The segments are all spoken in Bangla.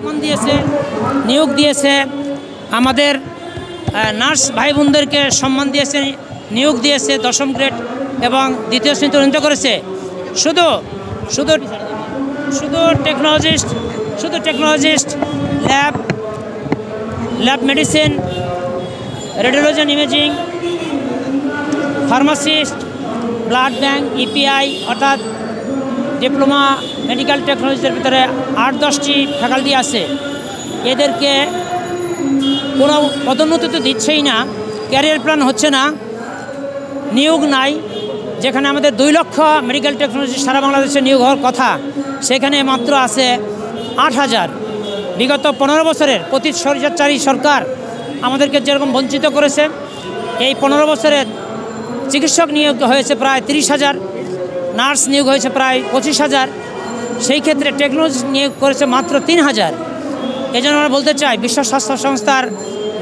সম্মান দিয়েছে, নিয়োগ দিয়েছে, আমাদের নার্স ভাই বোনদেরকে সম্মান দিয়েছে, নিয়োগ দিয়েছে, 10ম গ্রেড এবং 2য় শ্রেণীতে উন্নীত করেছে। শুধু শুধু শুধু technologist lab medicine, radiology and imaging, pharmacist, blood bank, EPI অর্থাৎ ডিপ্লোমা মেডিকেল টেকনোলজির ভিতরে 8-10টি ফ্যাকাল্টি আছে। এদেরকে কোনো পদোন্নতি তো দিচ্ছেই না, ক্যারিয়ার প্ল্যান হচ্ছে না, নিয়োগ নাই। যেখানে আমাদের 2 লক্ষ মেডিকেল টেকনোলজি সারা বাংলাদেশে নিয়োগ হওয়ার কথা, সেখানে মাত্র আছে 8,000। বিগত 15 বছরের প্রতি স্বৈরাচারী সরকার আমাদেরকে যেরকম বঞ্চিত করেছে, এই 15 বছরে চিকিৎসক নিয়োগ হয়েছে প্রায় 30,000, নার্স নিয়োগ হয়েছে প্রায় 25,000, সেই ক্ষেত্রে টেকনোলজি নিয়োগ করেছে মাত্র 3,000। এই জন্য আমরা বলতে চাই, বিশ্ব স্বাস্থ্য সংস্থার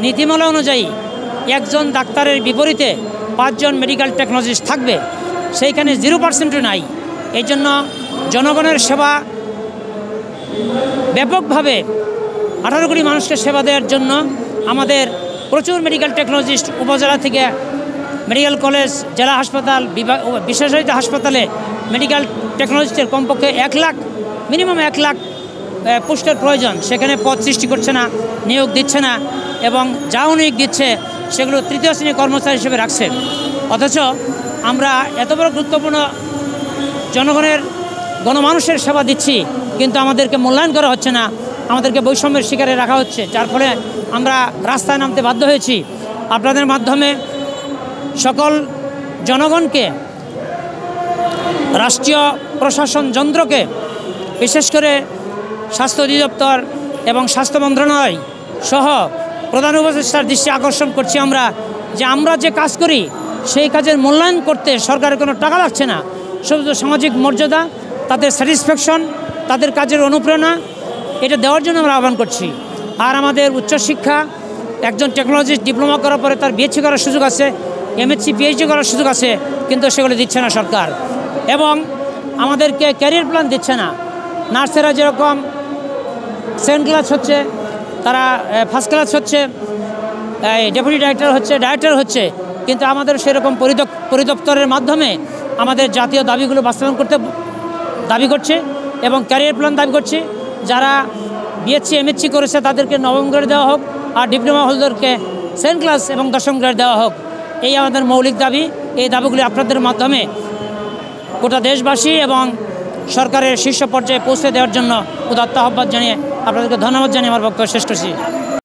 নীতিমালা অনুযায়ী একজন ডাক্তারের বিপরীতে 5 জন মেডিকেল টেকনোলজিস্ট থাকবে, সেইখানে 0% নাই। এই জন্য জনগণের সেবা ব্যাপকভাবে 18 কোটি মানুষকে সেবা দেওয়ার জন্য আমাদের প্রচুর মেডিকেল টেকনোলজিস্ট উপজেলা থেকে মেডিকেল কলেজ, জেলা হাসপাতাল, বিভাগ, বিশেষায়িত হাসপাতালে মেডিকেল টেকনোলজিস্টের কমপক্ষে 1 লাখ, মিনিমাম 1 লাখ পোস্টের প্রয়োজন। সেখানে পদ সৃষ্টি করছে না, নিয়োগ দিচ্ছে না, এবং যাও নিয়োগ দিচ্ছে সেগুলো 3য় শ্রেণীর কর্মচারী হিসেবে রাখছে। অথচ আমরা এত বড় গুরুত্বপূর্ণ জনগণের গণমানুষের সেবা দিচ্ছি, কিন্তু আমাদেরকে মূল্যায়ন করা হচ্ছে না, আমাদেরকে বৈষম্যের শিকারে রাখা হচ্ছে, যার ফলে আমরা রাস্তায় নামতে বাধ্য হয়েছি। আপনাদের মাধ্যমে সকল জনগণকে, রাষ্ট্রীয় প্রশাসন যন্ত্রকে, বিশেষ করে স্বাস্থ্য অধিদপ্তর এবং স্বাস্থ্য মন্ত্রণালয় সহ প্রধান উপদেষ্টার দৃষ্টি আকর্ষণ করছি যে আমরা যে কাজ করি সেই কাজের মূল্যায়ন করতে সরকারের কোনো টাকা লাগছে না, শুধু সামাজিক মর্যাদা, তাদের স্যাটিসফ্যাকশন, তাদের কাজের অনুপ্রেরণা, এটা দেওয়ার জন্য আমরা আহ্বান করছি। আর আমাদের উচ্চশিক্ষা, একজন টেকনোলজিস্ট ডিপ্লোমা করার পরে তার বিএসসি করার সুযোগ আছে, এমএসসি পিএইচডি করার সুযোগ আছে, কিন্তু সেগুলো দিচ্ছে না সরকার। এবং আমাদেরকে ক্যারিয়ার প্ল্যান দিচ্ছে না। নার্সেরা যেরকম 2nd ক্লাস হচ্ছে, তারা 1st ক্লাস হচ্ছে, ডেপুটি ডাইরেক্টর হচ্ছে, ডাইরেক্টর হচ্ছে, কিন্তু আমাদের সেরকম পরিদপ্তরের মাধ্যমে আমাদের জাতীয় দাবিগুলো বাস্তবায়ন করতে দাবি করছে এবং ক্যারিয়ার প্ল্যান দাবি করছে। যারা বিএসসি এমএসসি করেছে তাদেরকে 9ম গ্রেড দেওয়া হোক, আর ডিপ্লোমা হোল্ডারকে 2nd ক্লাস এবং 10ম গ্রেড দেওয়া হোক। এই আমাদের মৌলিক দাবি। এই দাবিগুলি আপনাদের মাধ্যমে গোটা দেশবাসী এবং সরকারের শীর্ষ পর্যায়ে পৌঁছে দেওয়ার জন্য উদাত্ত আহ্বান জানিয়ে আপনাদেরকে ধন্যবাদ জানিয়ে আমার বক্তব্য শেষ করছি।